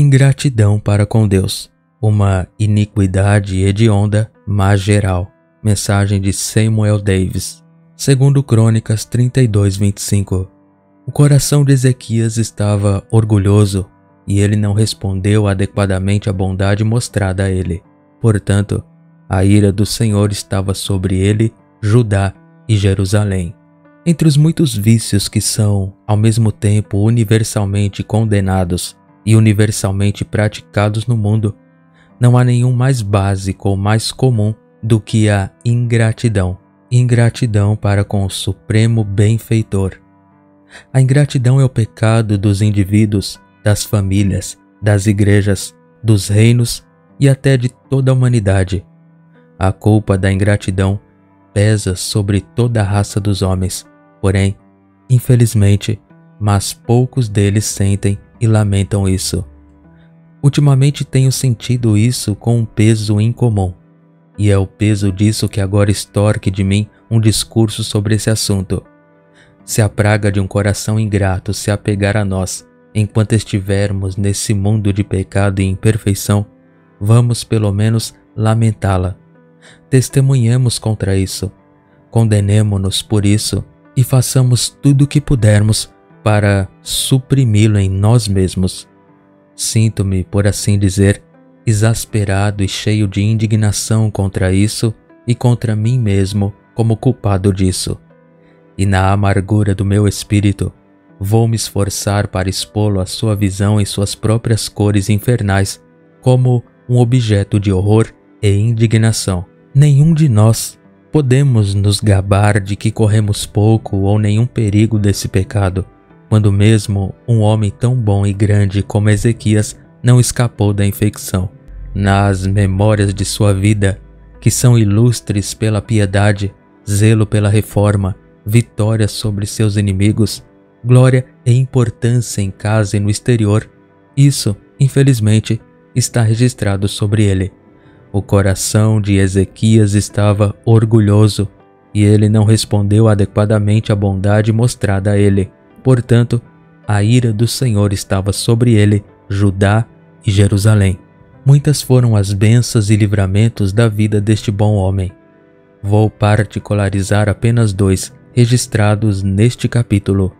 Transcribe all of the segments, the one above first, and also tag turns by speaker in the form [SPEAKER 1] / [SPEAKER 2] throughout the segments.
[SPEAKER 1] Ingratidão para com Deus, uma iniquidade hedionda, mas geral. Mensagem de Samuel Davis. Segundo Crônicas 32:25. O coração de Ezequias estava orgulhoso e ele não respondeu adequadamente à bondade mostrada a ele. Portanto, a ira do Senhor estava sobre ele, Judá e Jerusalém. Entre os muitos vícios que são, ao mesmo tempo, universalmente condenados e universalmente praticados no mundo, não há nenhum mais básico ou mais comum do que a ingratidão. Ingratidão para com o Supremo Benfeitor. A ingratidão é o pecado dos indivíduos, das famílias, das igrejas, dos reinos e até de toda a humanidade. A culpa da ingratidão pesa sobre toda a raça dos homens, porém, infelizmente, mas poucos deles sentem e lamentam isso. Ultimamente tenho sentido isso com um peso incomum, e é o peso disso que agora extorque de mim um discurso sobre esse assunto. Se a praga de um coração ingrato se apegar a nós, enquanto estivermos nesse mundo de pecado e imperfeição, vamos pelo menos lamentá-la. Testemunhemos contra isso, condenemo-nos por isso e façamos tudo o que pudermos para suprimi-lo em nós mesmos. Sinto-me, por assim dizer, exasperado e cheio de indignação contra isso e contra mim mesmo como culpado disso. E na amargura do meu espírito, vou me esforçar para expô-lo à sua visão em suas próprias cores infernais, como um objeto de horror e indignação. Nenhum de nós podemos nos gabar de que corremos pouco ou nenhum perigo desse pecado, quando mesmo um homem tão bom e grande como Ezequias não escapou da infecção. Nas memórias de sua vida, que são ilustres pela piedade, zelo pela reforma, vitória sobre seus inimigos, glória e importância em casa e no exterior, isso, infelizmente, está registrado sobre ele. O coração de Ezequias estava orgulhoso e ele não respondeu adequadamente à bondade mostrada a ele. Portanto, a ira do Senhor estava sobre ele, Judá e Jerusalém. Muitas foram as bênçãos e livramentos da vida deste bom homem. Vou particularizar apenas dois, registrados neste capítulo.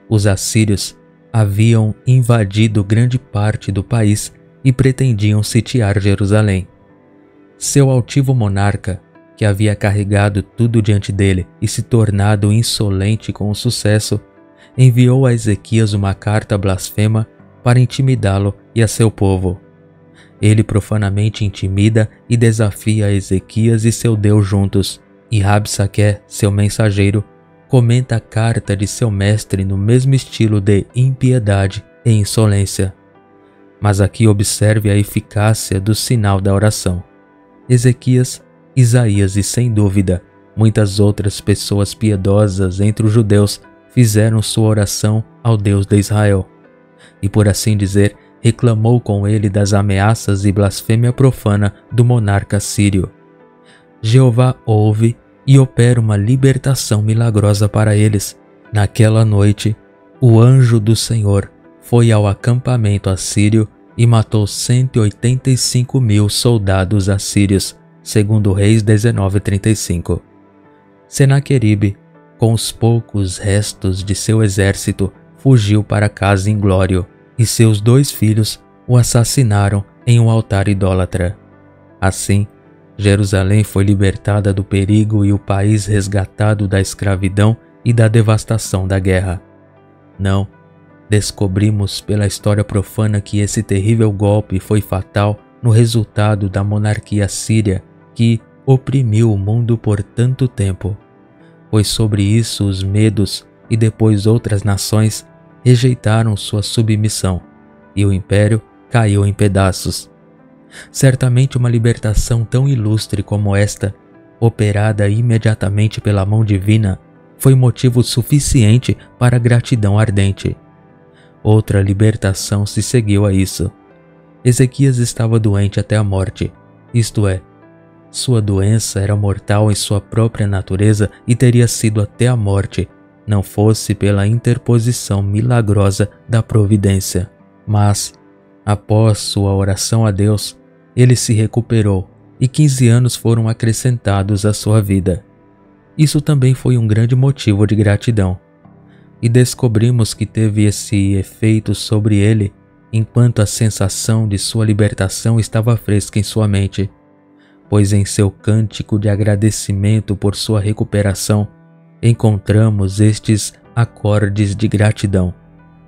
[SPEAKER 1] Os assírios haviam invadido grande parte do país e pretendiam sitiar Jerusalém. Seu altivo monarca, que havia carregado tudo diante dele e se tornado insolente com o sucesso, enviou a Ezequias uma carta blasfema para intimidá-lo e a seu povo. Ele profanamente intimida e desafia Ezequias e seu Deus juntos, e Rabsaque, seu mensageiro, comenta a carta de seu mestre no mesmo estilo de impiedade e insolência. Mas aqui observe a eficácia do sinal da oração. Ezequias, Isaías e, sem dúvida, muitas outras pessoas piedosas entre os judeus fizeram sua oração ao Deus de Israel, e por assim dizer, reclamou com ele das ameaças e blasfêmia profana do monarca sírio. Jeová ouve e opera uma libertação milagrosa para eles. Naquela noite, o anjo do Senhor foi ao acampamento assírio e matou 185.000 soldados assírios, segundo Reis 19:35. Senaqueribe, com os poucos restos de seu exército, fugiu para casa inglório, e seus 2 filhos o assassinaram em um altar idólatra. Assim, Jerusalém foi libertada do perigo e o país resgatado da escravidão e da devastação da guerra. Não, descobrimos pela história profana que esse terrível golpe foi fatal no resultado da monarquia síria que oprimiu o mundo por tanto tempo. Foi sobre isso os medos e depois outras nações rejeitaram sua submissão, e o império caiu em pedaços. Certamente uma libertação tão ilustre como esta, operada imediatamente pela mão divina, foi motivo suficiente para gratidão ardente. Outra libertação se seguiu a isso. Ezequias estava doente até a morte, isto é, sua doença era mortal em sua própria natureza e teria sido até a morte, não fosse pela interposição milagrosa da providência. Mas Após sua oração a Deus, ele se recuperou e 15 anos foram acrescentados à sua vida. Isso também foi um grande motivo de gratidão. E descobrimos que teve esse efeito sobre ele enquanto a sensação de sua libertação estava fresca em sua mente, pois em seu cântico de agradecimento por sua recuperação, encontramos estes acordes de gratidão.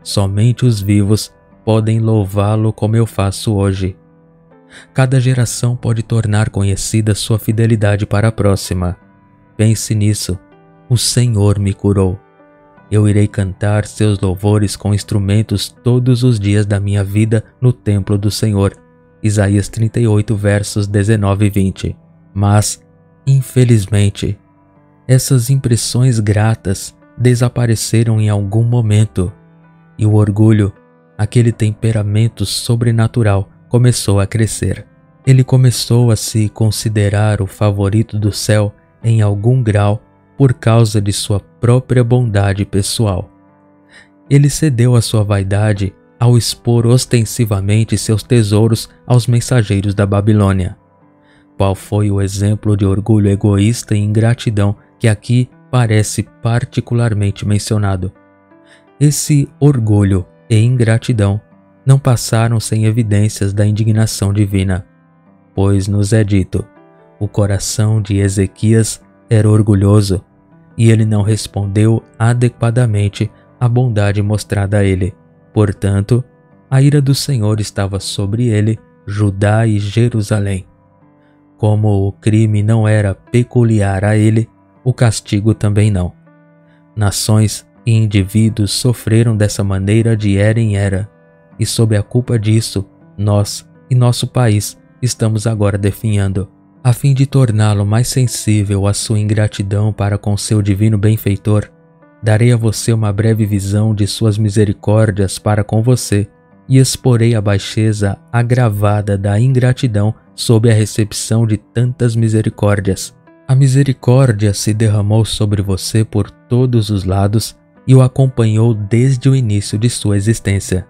[SPEAKER 1] Somente os vivos podem louvá-lo como eu faço hoje. Cada geração pode tornar conhecida sua fidelidade para a próxima. Pense nisso. O Senhor me curou. Eu irei cantar seus louvores com instrumentos todos os dias da minha vida no templo do Senhor. Isaías 38, versos 19 e 20. Mas, infelizmente, essas impressões gratas desapareceram em algum momento, e o orgulho, aquele temperamento sobrenatural, começou a crescer. Ele começou a se considerar o favorito do céu em algum grau por causa de sua própria bondade pessoal. Ele cedeu à sua vaidade ao expor ostensivamente seus tesouros aos mensageiros da Babilônia. Qual foi o exemplo de orgulho egoísta e ingratidão que aqui parece particularmente mencionado? Esse orgulho e ingratidão não passaram sem evidências da indignação divina, pois nos é dito: o coração de Ezequias era orgulhoso, e ele não respondeu adequadamente à bondade mostrada a ele. Portanto, a ira do Senhor estava sobre ele, Judá e Jerusalém. Como o crime não era peculiar a ele, o castigo também não. Nações e indivíduos sofreram dessa maneira de era em era, e sob a culpa disso, nós e nosso país estamos agora definhando. A fim de torná-lo mais sensível à sua ingratidão para com seu divino benfeitor, darei a você uma breve visão de suas misericórdias para com você e exporei a baixeza agravada da ingratidão sob a recepção de tantas misericórdias. A misericórdia se derramou sobre você por todos os lados e o acompanhou desde o início de sua existência.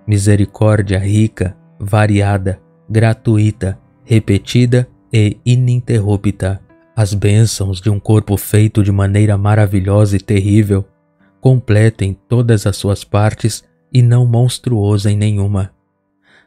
[SPEAKER 1] Misericórdia rica, variada, gratuita, repetida e ininterrupta. As bênçãos de um corpo feito de maneira maravilhosa e terrível, completo em todas as suas partes e não monstruoso em nenhuma.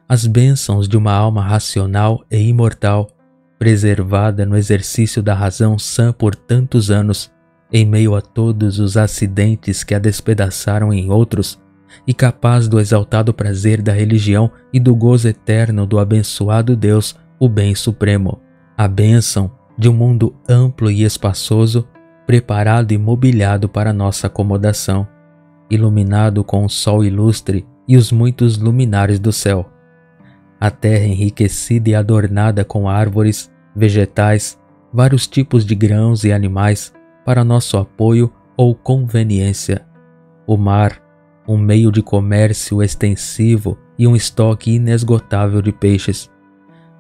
[SPEAKER 1] As bênçãos de uma alma racional e imortal, preservada no exercício da razão sã por tantos anos, em meio a todos os acidentes que a despedaçaram em outros, e capaz do exaltado prazer da religião e do gozo eterno do abençoado Deus, o bem supremo. A bênção de um mundo amplo e espaçoso, preparado e mobiliado para nossa acomodação, iluminado com o sol ilustre e os muitos luminares do céu. A terra enriquecida e adornada com árvores, vegetais, vários tipos de grãos e animais para nosso apoio ou conveniência. O mar, um meio de comércio extensivo e um estoque inesgotável de peixes.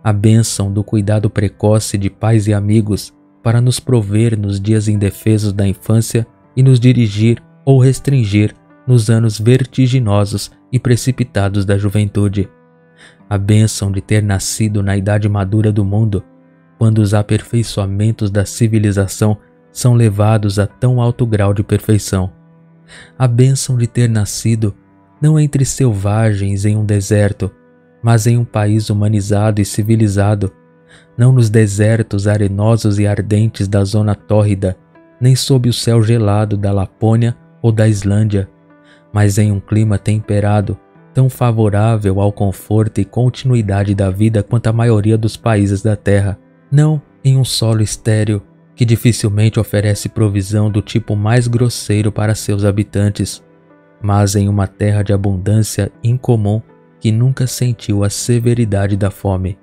[SPEAKER 1] A bênção do cuidado precoce de pais e amigos para nos prover nos dias indefesos da infância e nos dirigir ou restringir nos anos vertiginosos e precipitados da juventude. A bênção de ter nascido na idade madura do mundo, quando os aperfeiçoamentos da civilização são levados a tão alto grau de perfeição. A bênção de ter nascido não entre selvagens em um deserto, mas em um país humanizado e civilizado, não nos desertos arenosos e ardentes da zona tórrida, nem sob o céu gelado da Lapônia ou da Islândia, mas em um clima temperado, tão favorável ao conforto e continuidade da vida quanto a maioria dos países da Terra, não em um solo estéril que dificilmente oferece provisão do tipo mais grosseiro para seus habitantes, mas em uma terra de abundância incomum que nunca sentiu a severidade da fome.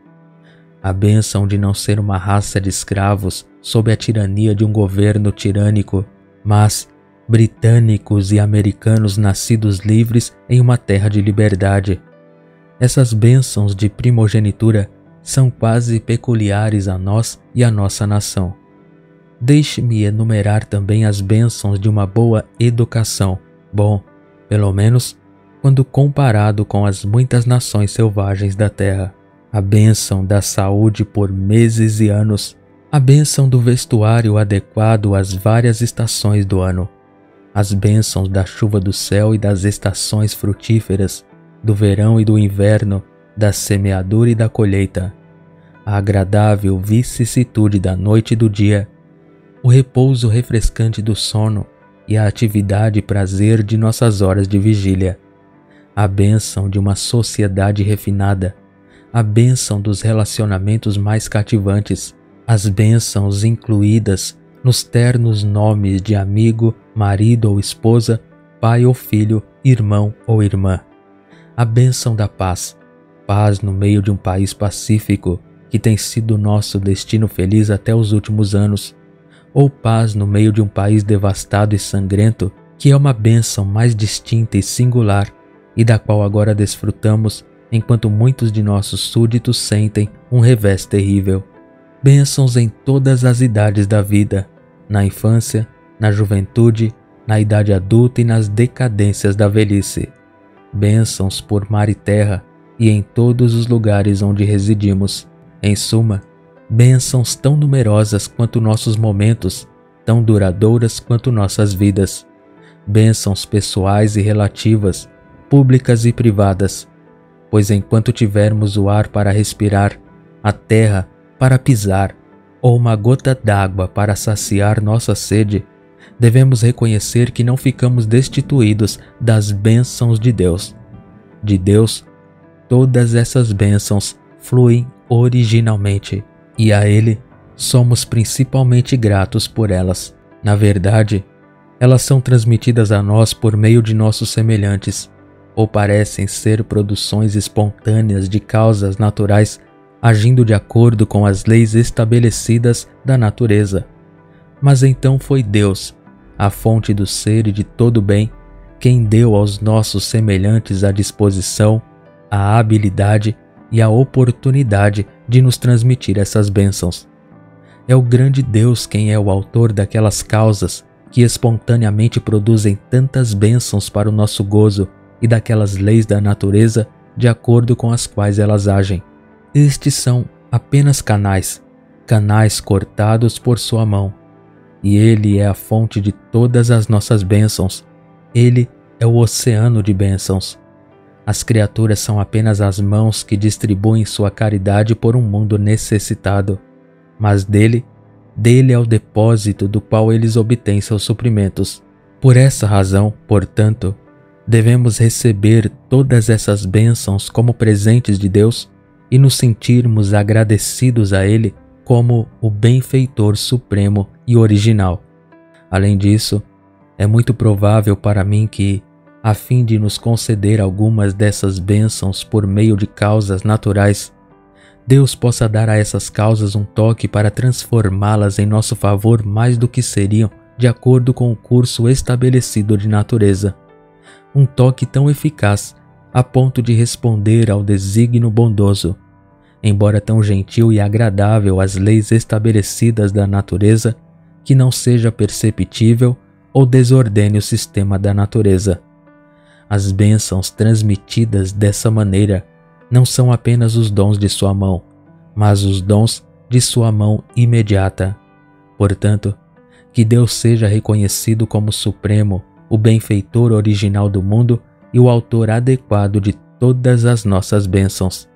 [SPEAKER 1] A bênção de não ser uma raça de escravos sob a tirania de um governo tirânico, mas britânicos e americanos nascidos livres em uma terra de liberdade. Essas bênçãos de primogenitura são quase peculiares a nós e à nossa nação. Deixe-me enumerar também as bênçãos de uma boa educação. Bom, pelo menos, quando comparado com as muitas nações selvagens da terra. A bênção da saúde por meses e anos, a bênção do vestuário adequado às várias estações do ano, as bênçãos da chuva do céu e das estações frutíferas, do verão e do inverno, da semeadura e da colheita, a agradável vicissitude da noite e do dia, o repouso refrescante do sono e a atividade e prazer de nossas horas de vigília, a bênção de uma sociedade refinada, a bênção dos relacionamentos mais cativantes, as bênçãos incluídas nos ternos nomes de amigo, marido ou esposa, pai ou filho, irmão ou irmã, a bênção da paz, paz no meio de um país pacífico, que tem sido nosso destino feliz até os últimos anos, ou paz no meio de um país devastado e sangrento, que é uma bênção mais distinta e singular, e da qual agora desfrutamos, enquanto muitos de nossos súditos sentem um revés terrível. Bênçãos em todas as idades da vida, na infância, na juventude, na idade adulta e nas decadências da velhice. Bênçãos por mar e terra e em todos os lugares onde residimos. Em suma, bênçãos tão numerosas quanto nossos momentos, tão duradouras quanto nossas vidas. Bênçãos pessoais e relativas, públicas e privadas, pois enquanto tivermos o ar para respirar, a terra para pisar, ou uma gota d'água para saciar nossa sede, devemos reconhecer que não ficamos destituídos das bênçãos de Deus. De Deus, todas essas bênçãos fluem originalmente, e a Ele somos principalmente gratos por elas. Na verdade, elas são transmitidas a nós por meio de nossos semelhantes, ou parecem ser produções espontâneas de causas naturais agindo de acordo com as leis estabelecidas da natureza. Mas então foi Deus, a fonte do ser e de todo o bem, quem deu aos nossos semelhantes a disposição, a habilidade e a oportunidade de nos transmitir essas bênçãos. É o grande Deus quem é o autor daquelas causas que espontaneamente produzem tantas bênçãos para o nosso gozo e daquelas leis da natureza de acordo com as quais elas agem. Estes são apenas canais cortados por sua mão, e Ele é a fonte de todas as nossas bênçãos. Ele é o oceano de bênçãos. As criaturas são apenas as mãos que distribuem sua caridade por um mundo necessitado, mas dele é o depósito do qual eles obtêm seus suprimentos. Por essa razão, portanto, devemos receber todas essas bênçãos como presentes de Deus e nos sentirmos agradecidos a Ele como o benfeitor supremo e original. Além disso, é muito provável para mim que, a fim de nos conceder algumas dessas bênçãos por meio de causas naturais, Deus possa dar a essas causas um toque para transformá-las em nosso favor mais do que seriam de acordo com o curso estabelecido de natureza. Um toque tão eficaz a ponto de responder ao desígnio bondoso, embora tão gentil e agradável às leis estabelecidas da natureza, que não seja perceptível ou desordene o sistema da natureza. As bênçãos transmitidas dessa maneira não são apenas os dons de sua mão, mas os dons de sua mão imediata. Portanto, que Deus seja reconhecido como supremo, o benfeitor original do mundo e o autor adequado de todas as nossas bênçãos,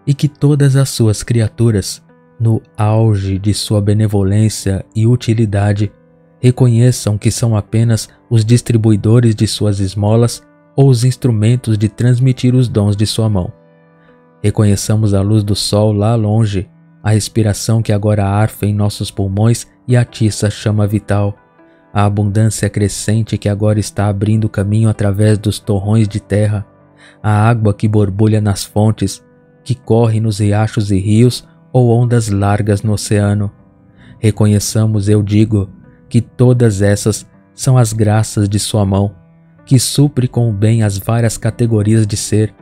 [SPEAKER 1] e que todas as suas criaturas, no auge de sua benevolência e utilidade, reconheçam que são apenas os distribuidores de suas esmolas ou os instrumentos de transmitir os dons de sua mão. Reconheçamos a luz do sol lá longe, a respiração que agora arfa em nossos pulmões e atiça a chama vital, a abundância crescente que agora está abrindo caminho através dos torrões de terra, a água que borbulha nas fontes, que corre nos riachos e rios ou ondas largas no oceano. Reconheçamos, eu digo, que todas essas são as graças de sua mão, que supre com o bem as várias categorias de ser,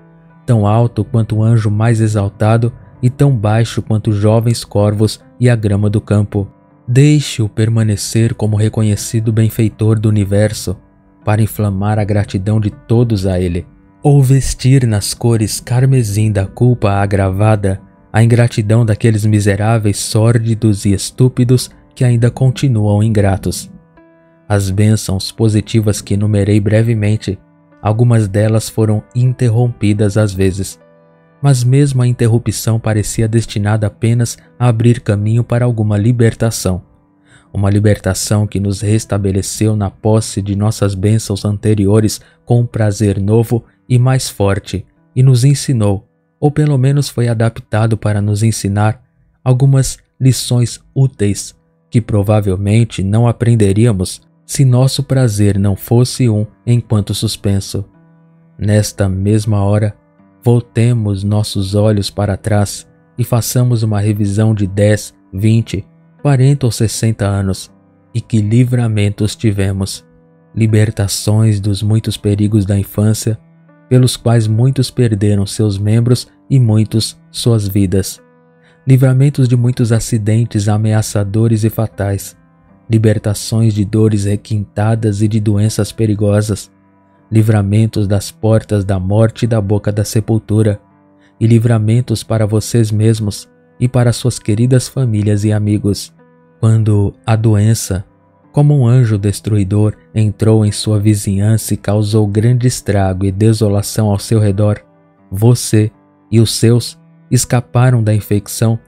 [SPEAKER 1] tão alto quanto o anjo mais exaltado e tão baixo quanto os jovens corvos e a grama do campo. Deixe-o permanecer como reconhecido benfeitor do universo, para inflamar a gratidão de todos a ele. ou vestir nas cores carmesim da culpa agravada a ingratidão daqueles miseráveis sórdidos e estúpidos que ainda continuam ingratos. As bênçãos positivas que enumerei brevemente, algumas delas foram interrompidas às vezes, mas mesmo a interrupção parecia destinada apenas a abrir caminho para alguma libertação. Uma libertação que nos restabeleceu na posse de nossas bênçãos anteriores com um prazer novo e mais forte, e nos ensinou, ou pelo menos foi adaptado para nos ensinar, algumas lições úteis que provavelmente não aprenderíamos se nosso prazer não fosse um enquanto suspenso. Nesta mesma hora, voltemos nossos olhos para trás e façamos uma revisão de 10, 20, 40 ou 60 anos, e que livramentos tivemos, libertações dos muitos perigos da infância, pelos quais muitos perderam seus membros e muitos suas vidas, livramentos de muitos acidentes ameaçadores e fatais, libertações de dores requintadas e de doenças perigosas, livramentos das portas da morte e da boca da sepultura, e livramentos para vocês mesmos e para suas queridas famílias e amigos. Quando a doença, como um anjo destruidor, entrou em sua vizinhança e causou grande estrago e desolação ao seu redor, você e os seus escaparam da infecção,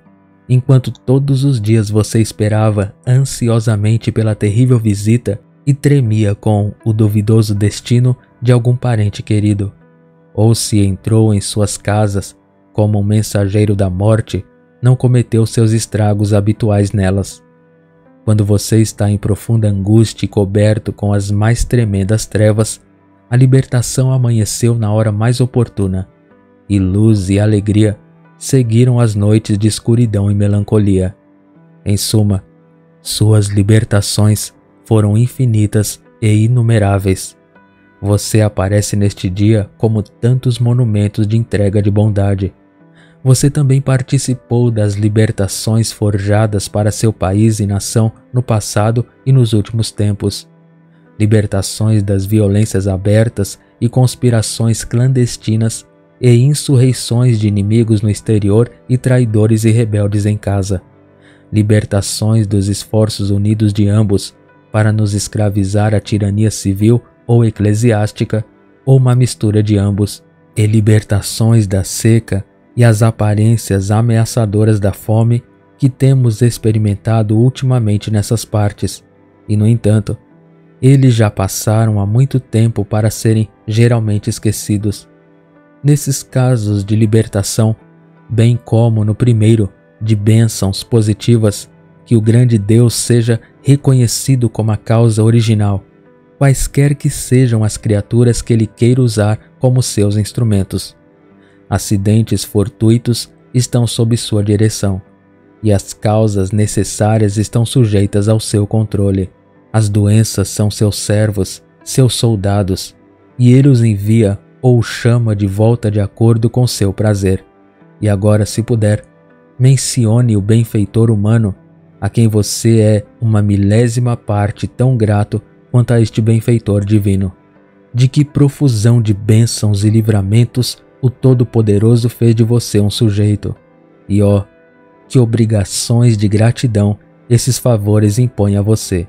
[SPEAKER 1] enquanto todos os dias você esperava ansiosamente pela terrível visita e tremia com o duvidoso destino de algum parente querido. Ou se entrou em suas casas como um mensageiro da morte, não cometeu seus estragos habituais nelas. Quando você está em profunda angústia e coberto com as mais tremendas trevas, a libertação amanheceu na hora mais oportuna, e luz e alegria seguiram as noites de escuridão e melancolia. Em suma, suas libertações foram infinitas e inumeráveis. Você aparece neste dia como tantos monumentos de entrega de bondade. Você também participou das libertações forjadas para seu país e nação no passado e nos últimos tempos. Libertações das violências abertas e conspirações clandestinas e insurreições de inimigos no exterior e traidores e rebeldes em casa. Libertações dos esforços unidos de ambos para nos escravizar à tirania civil ou eclesiástica, ou uma mistura de ambos, e libertações da seca e as aparências ameaçadoras da fome que temos experimentado ultimamente nessas partes, e no entanto, eles já passaram há muito tempo para serem geralmente esquecidos. Nesses casos de libertação, bem como no primeiro, de bênçãos positivas, que o grande Deus seja reconhecido como a causa original, quaisquer que sejam as criaturas que Ele queira usar como seus instrumentos. Acidentes fortuitos estão sob sua direção, e as causas necessárias estão sujeitas ao seu controle. As doenças são seus servos, seus soldados, e Ele os envia ou chama de volta de acordo com seu prazer. E agora, se puder, mencione o benfeitor humano, a quem você é uma milésima parte tão grato quanto a este benfeitor divino. De que profusão de bênçãos e livramentos o Todo-Poderoso fez de você um sujeito. E ó, que obrigações de gratidão esses favores impõem a você.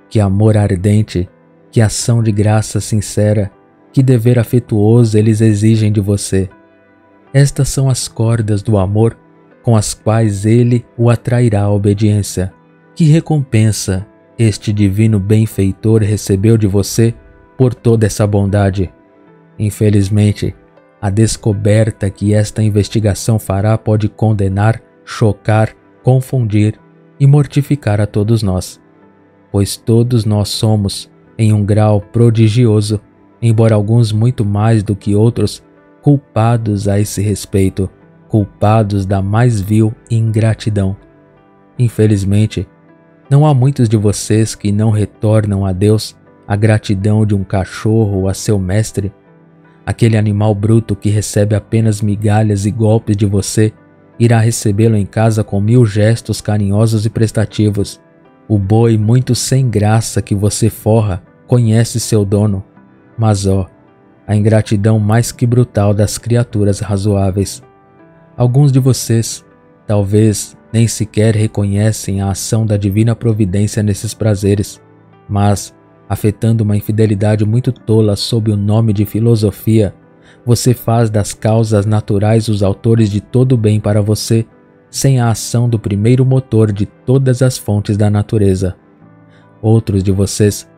[SPEAKER 1] Que amor ardente, que ação de graça sincera, que dever afetuoso eles exigem de você. Estas são as cordas do amor com as quais ele o atrairá à obediência. Que recompensa este divino benfeitor recebeu de você por toda essa bondade? Infelizmente, a descoberta que esta investigação fará pode condenar, chocar, confundir e mortificar a todos nós, pois todos nós somos, em um grau prodigioso, embora alguns muito mais do que outros, culpados a esse respeito, culpados da mais vil ingratidão. Infelizmente, não há muitos de vocês que não retornam a Deus a gratidão de um cachorro a seu mestre. Aquele animal bruto que recebe apenas migalhas e golpes de você irá recebê-lo em casa com 1000 gestos carinhosos e prestativos. O boi muito sem graça que você forra conhece seu dono, mas ó, a ingratidão mais que brutal das criaturas razoáveis. Alguns de vocês, talvez, nem sequer reconhecem a ação da divina providência nesses prazeres, mas, afetando uma infidelidade muito tola sob o nome de filosofia, você faz das causas naturais os autores de todo o bem para você, sem a ação do primeiro motor de todas as fontes da natureza. Outros de vocês,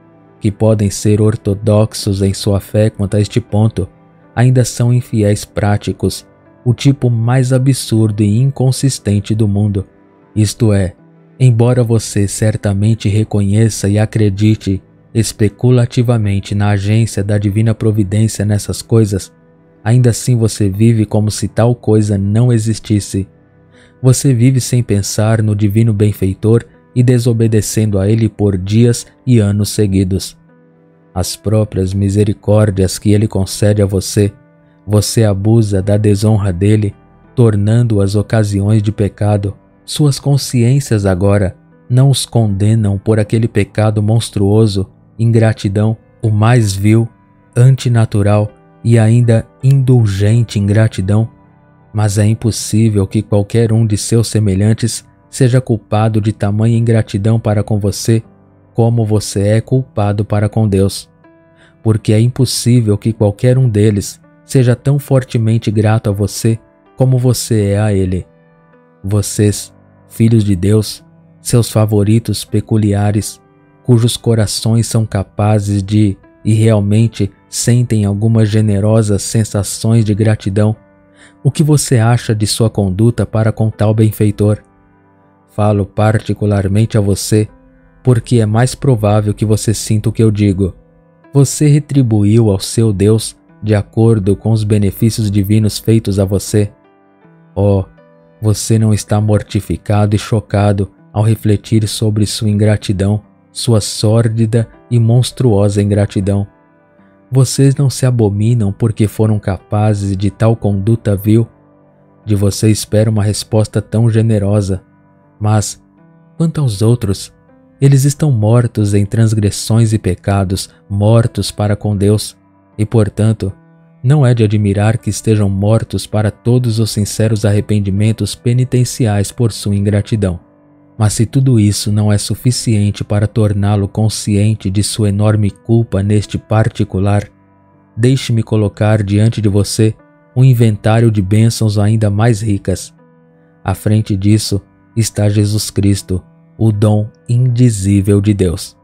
[SPEAKER 1] que podem ser ortodoxos em sua fé quanto a este ponto, ainda são infiéis práticos, o tipo mais absurdo e inconsistente do mundo. Isto é, embora você certamente reconheça e acredite especulativamente na agência da divina providência nessas coisas, ainda assim você vive como se tal coisa não existisse. Você vive sem pensar no divino benfeitor e desobedecendo a ele por dias e anos seguidos. As próprias misericórdias que ele concede a você, você abusa da desonra dele, tornando-as ocasiões de pecado. Suas consciências agora não os condenam por aquele pecado monstruoso, ingratidão, o mais vil, antinatural e ainda indulgente ingratidão, mas é impossível que qualquer um de seus semelhantes seja culpado de tamanha ingratidão para com você, como você é culpado para com Deus. Porque é impossível que qualquer um deles seja tão fortemente grato a você como você é a ele. Vocês, filhos de Deus, seus favoritos peculiares, cujos corações são capazes de e realmente sentem algumas generosas sensações de gratidão, o que você acha de sua conduta para com tal benfeitor? Falo particularmente a você, porque é mais provável que você sinta o que eu digo. Você retribuiu ao seu Deus de acordo com os benefícios divinos feitos a você? Oh, você não está mortificado e chocado ao refletir sobre sua ingratidão, sua sórdida e monstruosa ingratidão. Vocês não se abominam porque foram capazes de tal conduta vil? De você espero uma resposta tão generosa. Mas, quanto aos outros, eles estão mortos em transgressões e pecados, mortos para com Deus, e, portanto, não é de admirar que estejam mortos para todos os sinceros arrependimentos penitenciais por sua ingratidão. Mas se tudo isso não é suficiente para torná-lo consciente de sua enorme culpa neste particular, deixe-me colocar diante de você um inventário de bênçãos ainda mais ricas. À frente disso está Jesus Cristo, o dom indizível de Deus.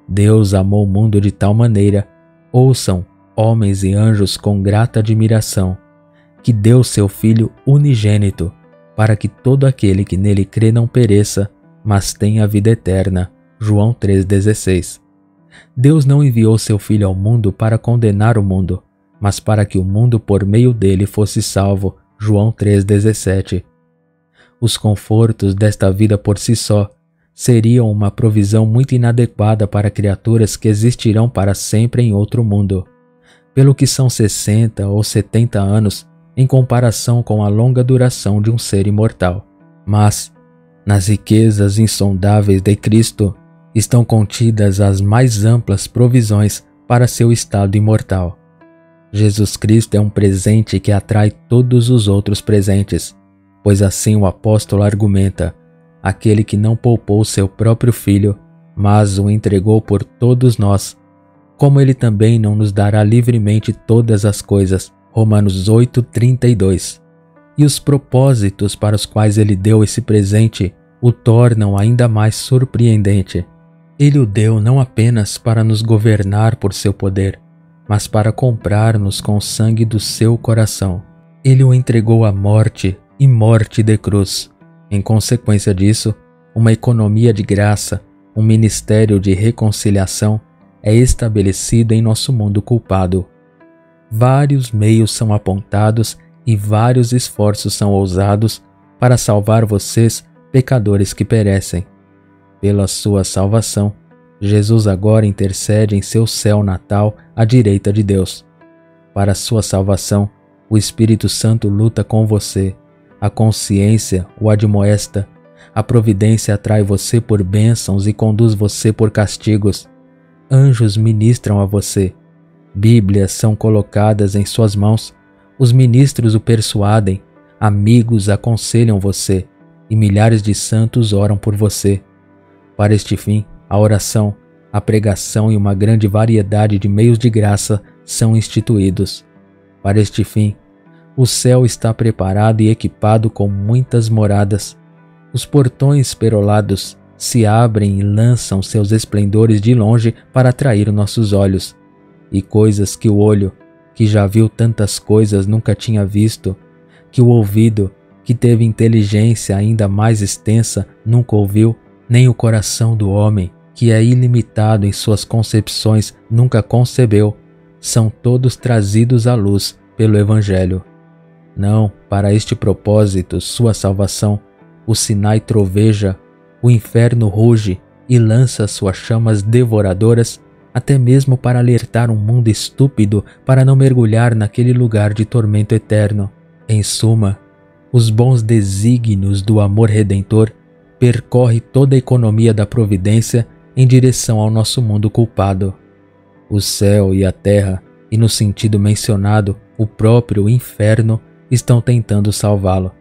[SPEAKER 1] Deus amou o mundo de tal maneira, ouçam, homens e anjos com grata admiração, que deu seu Filho unigênito, para que todo aquele que nele crê não pereça, mas tenha a vida eterna. João 3,16. Deus não enviou seu Filho ao mundo para condenar o mundo, mas para que o mundo por meio dele fosse salvo. João 3,17. Os confortos desta vida por si só seriam uma provisão muito inadequada para criaturas que existirão para sempre em outro mundo, pelo que são 60 ou 70 anos em comparação com a longa duração de um ser imortal. Mas, nas riquezas insondáveis de Cristo, estão contidas as mais amplas provisões para seu estado imortal. Jesus Cristo é um presente que atrai todos os outros presentes, pois assim o apóstolo argumenta: aquele que não poupou seu próprio Filho, mas o entregou por todos nós, como ele também não nos dará livremente todas as coisas. Romanos 8:32. E os propósitos para os quais ele deu esse presente o tornam ainda mais surpreendente. Ele o deu não apenas para nos governar por seu poder, mas para comprar-nos com o sangue do seu coração. Ele o entregou à morte e morte de cruz. Em consequência disso, uma economia de graça, um ministério de reconciliação é estabelecido em nosso mundo culpado. Vários meios são apontados e vários esforços são ousados para salvar vocês, pecadores que perecem. Pela sua salvação, Jesus agora intercede em seu céu natal à direita de Deus. Para sua salvação, o Espírito Santo luta com você, a consciência o admoesta, a providência atrai você por bênçãos e conduz você por castigos. Anjos ministram a você. Bíblias são colocadas em suas mãos, os ministros o persuadem, amigos aconselham você, e milhares de santos oram por você. Para este fim, a oração, a pregação e uma grande variedade de meios de graça são instituídos. Para este fim, o céu está preparado e equipado com muitas moradas. Os portões perolados se abrem e lançam seus esplendores de longe para atrair nossos olhos. E coisas que o olho, que já viu tantas coisas, nunca tinha visto, que o ouvido, que teve inteligência ainda mais extensa, nunca ouviu, nem o coração do homem, que é ilimitado em suas concepções, nunca concebeu, são todos trazidos à luz pelo Evangelho. Não, para este propósito, sua salvação, o Sinai troveja, o inferno ruge e lança suas chamas devoradoras, até mesmo para alertar um mundo estúpido para não mergulhar naquele lugar de tormento eterno. Em suma, os bons desígnios do amor redentor percorre toda a economia da providência em direção ao nosso mundo culpado. O céu e a terra, e no sentido mencionado, o próprio inferno, estão tentando salvá-lo.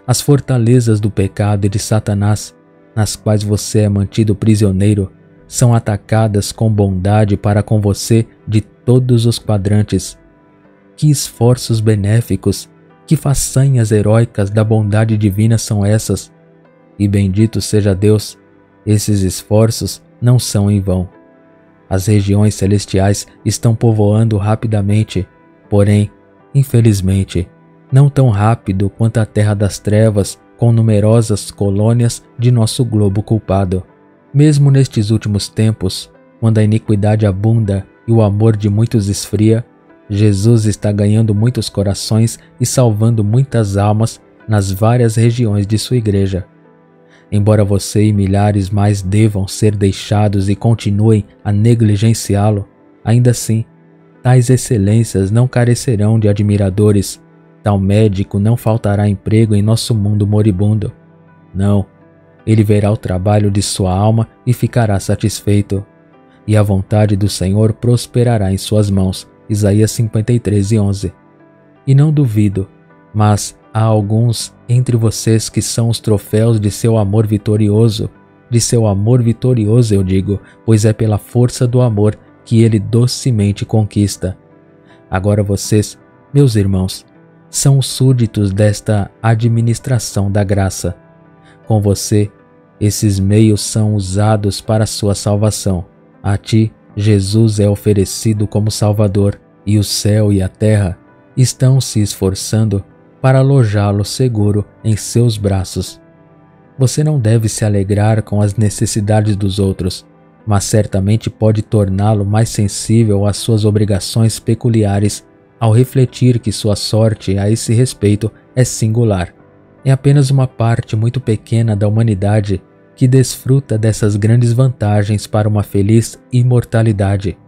[SPEAKER 1] As fortalezas do pecado e de Satanás, nas quais você é mantido prisioneiro, são atacadas com bondade para com você de todos os quadrantes. Que esforços benéficos, que façanhas heróicas da bondade divina são essas! E bendito seja Deus, esses esforços não são em vão. As regiões celestiais estão povoando rapidamente, porém, infelizmente, não tão rápido quanto a terra das trevas com numerosas colônias de nosso globo culpado. Mesmo nestes últimos tempos, quando a iniquidade abunda e o amor de muitos esfria, Jesus está ganhando muitos corações e salvando muitas almas nas várias regiões de sua igreja. Embora você e milhares mais devam ser deixados e continuem a negligenciá-lo, ainda assim, tais excelências não carecerão de admiradores. Tal médico não faltará emprego em nosso mundo moribundo. Não, ele verá o trabalho de sua alma e ficará satisfeito. E a vontade do Senhor prosperará em suas mãos. Isaías 53:11. E não duvido, mas há alguns entre vocês que são os troféus de seu amor vitorioso. De seu amor vitorioso eu digo, pois é pela força do amor que ele docemente conquista. Agora vocês, meus irmãos, são súditos desta administração da graça. Com você, esses meios são usados para sua salvação. A ti, Jesus é oferecido como Salvador, e o céu e a terra estão se esforçando para alojá-lo seguro em seus braços. Você não deve se alegrar com as necessidades dos outros, mas certamente pode torná-lo mais sensível às suas obrigações peculiares ao refletir que sua sorte a esse respeito é singular. É apenas uma parte muito pequena da humanidade que desfruta dessas grandes vantagens para uma feliz imortalidade.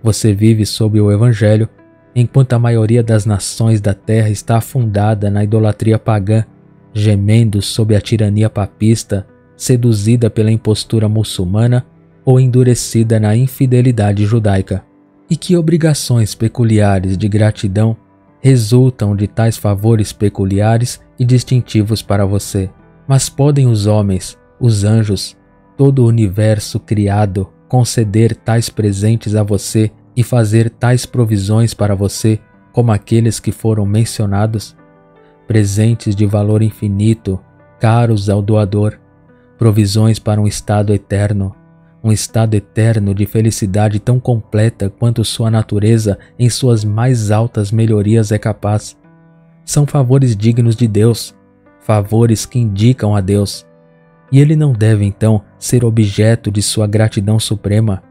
[SPEAKER 1] Você vive sob o Evangelho, enquanto a maioria das nações da terra está afundada na idolatria pagã, gemendo sob a tirania papista, seduzida pela impostura muçulmana ou endurecida na infidelidade judaica. E que obrigações peculiares de gratidão resultam de tais favores peculiares e distintivos para você? Mas podem os homens, os anjos, todo o universo criado conceder tais presentes a você e fazer tais provisões para você como aqueles que foram mencionados? Presentes de valor infinito, caros ao doador, provisões para um estado eterno de felicidade tão completa quanto sua natureza em suas mais altas melhorias é capaz. São favores dignos de Deus, favores que indicam a Deus. E ele não deve então ser objeto de sua gratidão suprema?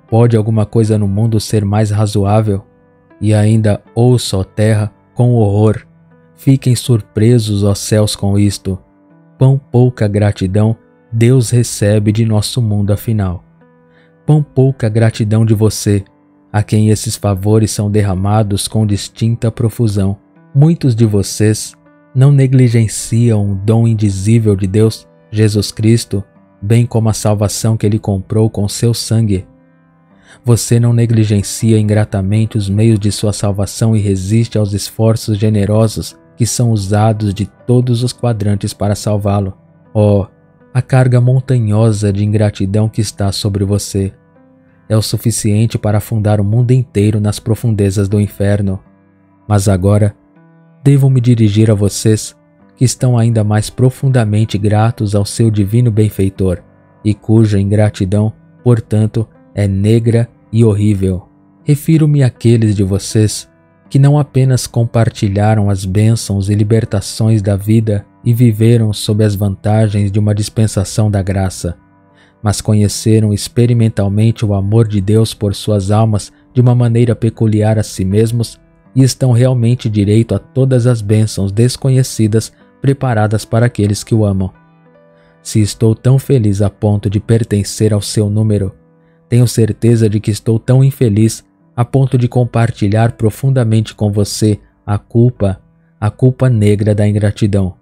[SPEAKER 1] Pode alguma coisa no mundo ser mais razoável? E ainda ouço, ó terra, com horror. Fiquem surpresos, ó céus, com isto. Quão pouca gratidão Deus recebe de nosso mundo afinal. Quão pouca gratidão de você, a quem esses favores são derramados com distinta profusão. Muitos de vocês não negligenciam o dom indizível de Deus, Jesus Cristo, bem como a salvação que ele comprou com seu sangue. Você não negligencia ingratamente os meios de sua salvação e resiste aos esforços generosos que são usados de todos os quadrantes para salvá-lo. Oh, a carga montanhosa de ingratidão que está sobre você é o suficiente para afundar o mundo inteiro nas profundezas do inferno. Mas agora, devo me dirigir a vocês que estão ainda mais profundamente gratos ao seu divino benfeitor e cuja ingratidão, portanto, é negra e horrível. Refiro-me àqueles de vocês que não apenas compartilharam as bênçãos e libertações da vida e viveram sob as vantagens de uma dispensação da graça, mas conheceram experimentalmente o amor de Deus por suas almas de uma maneira peculiar a si mesmos e estão realmente direito a todas as bênçãos desconhecidas preparadas para aqueles que o amam. Se estou tão feliz a ponto de pertencer ao seu número, tenho certeza de que estou tão infeliz a ponto de compartilhar profundamente com você a culpa negra da ingratidão.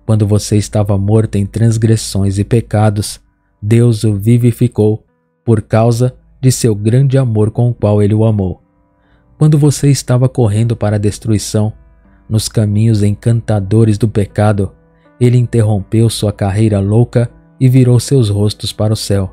[SPEAKER 1] Quando você estava morto em transgressões e pecados, Deus o vivificou por causa de seu grande amor com o qual Ele o amou. Quando você estava correndo para a destruição, nos caminhos encantadores do pecado, Ele interrompeu sua carreira louca e virou seus rostos para o céu.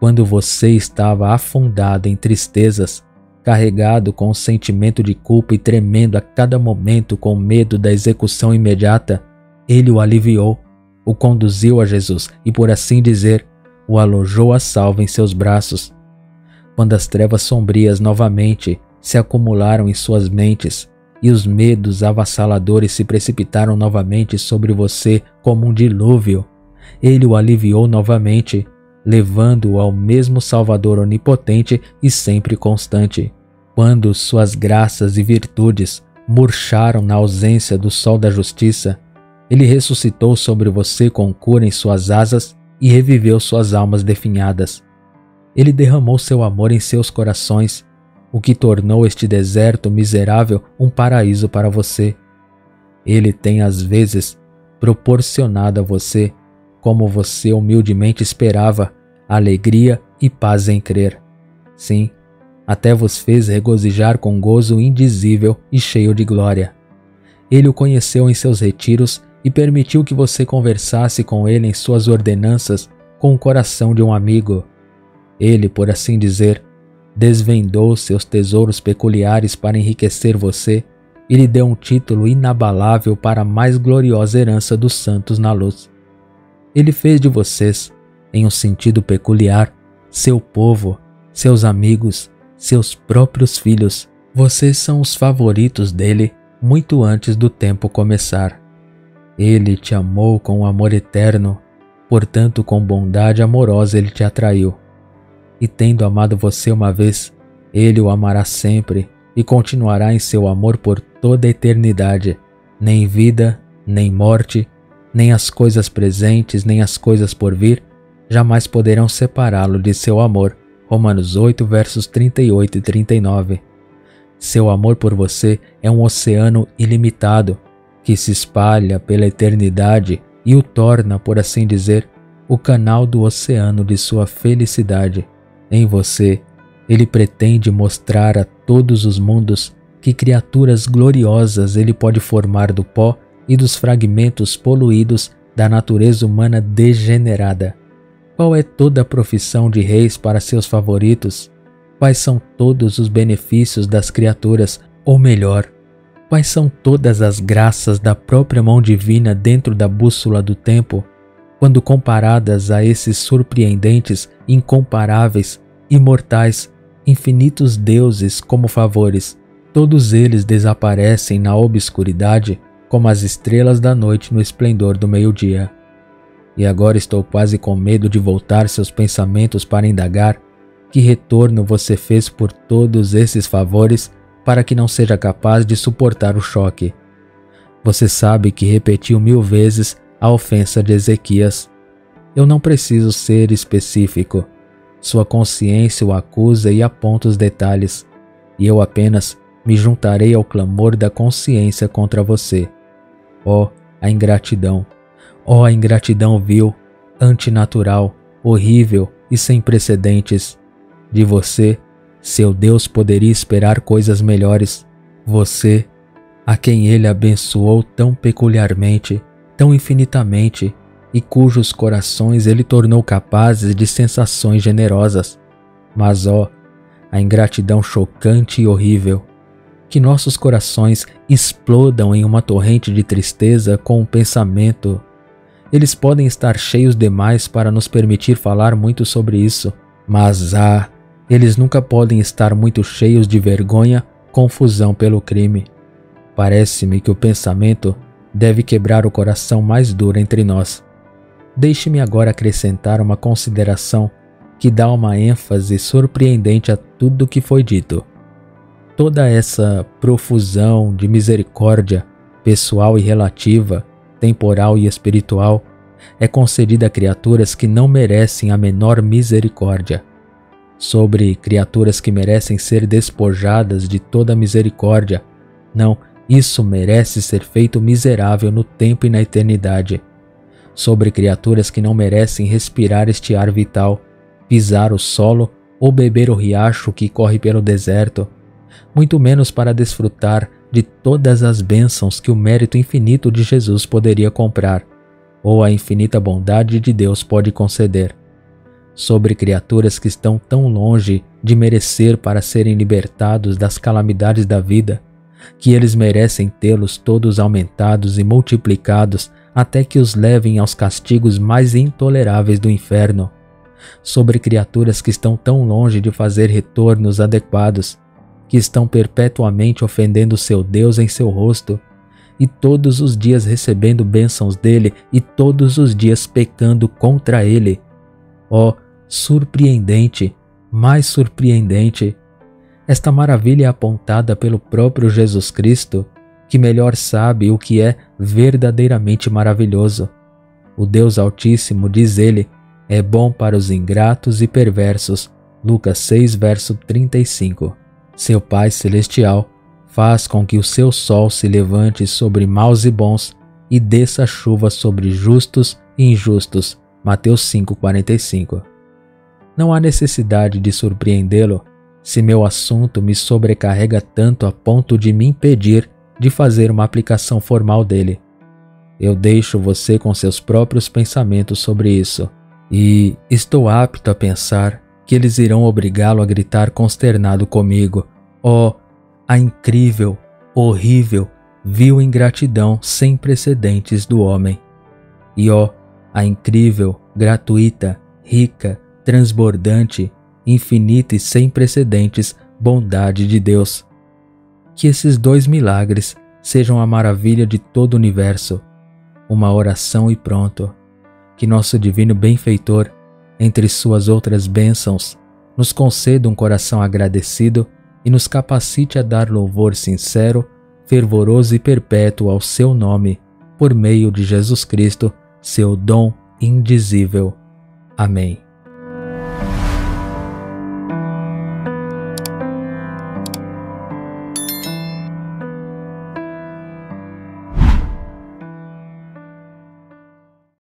[SPEAKER 1] Quando você estava afundado em tristezas, carregado com o sentimento de culpa e tremendo a cada momento com medo da execução imediata, Ele o aliviou, o conduziu a Jesus e, por assim dizer, o alojou a salvo em seus braços. Quando as trevas sombrias novamente se acumularam em suas mentes e os medos avassaladores se precipitaram novamente sobre você como um dilúvio, Ele o aliviou novamente, levando-o ao mesmo Salvador onipotente e sempre constante. Quando suas graças e virtudes murcharam na ausência do sol da justiça, Ele ressuscitou sobre você com cura em suas asas e reviveu suas almas definhadas. Ele derramou seu amor em seus corações, o que tornou este deserto miserável um paraíso para você. Ele tem às vezes proporcionado a você, como você humildemente esperava, alegria e paz em crer. Sim, até vos fez regozijar com gozo indizível e cheio de glória. Ele o conheceu em seus retiros e permitiu que você conversasse com ele em suas ordenanças com o coração de um amigo. Ele, por assim dizer, desvendou seus tesouros peculiares para enriquecer você e lhe deu um título inabalável para a mais gloriosa herança dos santos na luz. Ele fez de vocês, em um sentido peculiar, seu povo, seus amigos, seus próprios filhos. Vocês são os favoritos dele muito antes do tempo começar. Ele te amou com um amor eterno, portanto com bondade amorosa ele te atraiu. E tendo amado você uma vez, Ele o amará sempre e continuará em seu amor por toda a eternidade. Nem vida, nem morte, nem as coisas presentes, nem as coisas por vir, jamais poderão separá-lo de seu amor. Romanos 8, versos 38 e 39. Seu amor por você é um oceano ilimitado, que se espalha pela eternidade e o torna, por assim dizer, o canal do oceano de sua felicidade. Em você, Ele pretende mostrar a todos os mundos que criaturas gloriosas Ele pode formar do pó e dos fragmentos poluídos da natureza humana degenerada. Qual é toda a profissão de reis para seus favoritos? Quais são todos os benefícios das criaturas, ou melhor, quais são todas as graças da própria mão divina dentro da bússola do tempo, quando comparadas a esses surpreendentes, incomparáveis, imortais, infinitos deuses como favores? Todos eles desaparecem na obscuridade como as estrelas da noite no esplendor do meio-dia. E agora estou quase com medo de voltar seus pensamentos para indagar que retorno você fez por todos esses favores para que não seja capaz de suportar o choque. Você sabe que repetiu 1000 vezes a ofensa de Ezequias. Eu não preciso ser específico. Sua consciência o acusa e aponta os detalhes, e eu apenas me juntarei ao clamor da consciência contra você. Oh, a ingratidão! Oh, a ingratidão vil, antinatural, horrível e sem precedentes! De você, seu Deus poderia esperar coisas melhores. Você, a quem Ele abençoou tão peculiarmente, tão infinitamente, e cujos corações Ele tornou capazes de sensações generosas. Mas ó, a ingratidão chocante e horrível. Que nossos corações explodam em uma torrente de tristeza com o pensamento. Eles podem estar cheios demais para nos permitir falar muito sobre isso, mas eles nunca podem estar muito cheios de vergonha, confusão pelo crime. Parece-me que o pensamento deve quebrar o coração mais duro entre nós. Deixe-me agora acrescentar uma consideração que dá uma ênfase surpreendente a tudo o que foi dito. Toda essa profusão de misericórdia, pessoal e relativa, temporal e espiritual, é concedida a criaturas que não merecem a menor misericórdia. Sobre criaturas que merecem ser despojadas de toda misericórdia, não, isso merece ser feito miserável no tempo e na eternidade. Sobre criaturas que não merecem respirar este ar vital, pisar o solo ou beber o riacho que corre pelo deserto, muito menos para desfrutar de todas as bênçãos que o mérito infinito de Jesus poderia comprar, ou a infinita bondade de Deus pode conceder. Sobre criaturas que estão tão longe de merecer para serem libertados das calamidades da vida, que eles merecem tê-los todos aumentados e multiplicados até que os levem aos castigos mais intoleráveis do inferno. Sobre criaturas que estão tão longe de fazer retornos adequados, que estão perpetuamente ofendendo seu Deus em seu rosto, e todos os dias recebendo bênçãos dele e todos os dias pecando contra ele. Ó, surpreendente, mais surpreendente! Esta maravilha é apontada pelo próprio Jesus Cristo, que melhor sabe o que é verdadeiramente maravilhoso. O Deus Altíssimo, diz ele, é bom para os ingratos e perversos. Lucas 6, verso 35. Seu Pai Celestial faz com que o seu sol se levante sobre maus e bons e desça chuva sobre justos e injustos. Mateus 5,45. Não há necessidade de surpreendê-lo se meu assunto me sobrecarrega tanto a ponto de me impedir de fazer uma aplicação formal dele. Eu deixo você com seus próprios pensamentos sobre isso, e estou apto a pensar que eles irão obrigá-lo a gritar consternado comigo: ó, a incrível, horrível, vil ingratidão sem precedentes do homem! E ó, a incrível, gratuita, rica, transbordante, infinita e sem precedentes bondade de Deus! Que esses dois milagres sejam a maravilha de todo o universo, uma oração e pronto. Que nosso divino benfeitor, entre suas outras bênçãos, nos conceda um coração agradecido e nos capacite a dar louvor sincero, fervoroso e perpétuo ao seu nome, por meio de Jesus Cristo, seu dom indizível. Amém.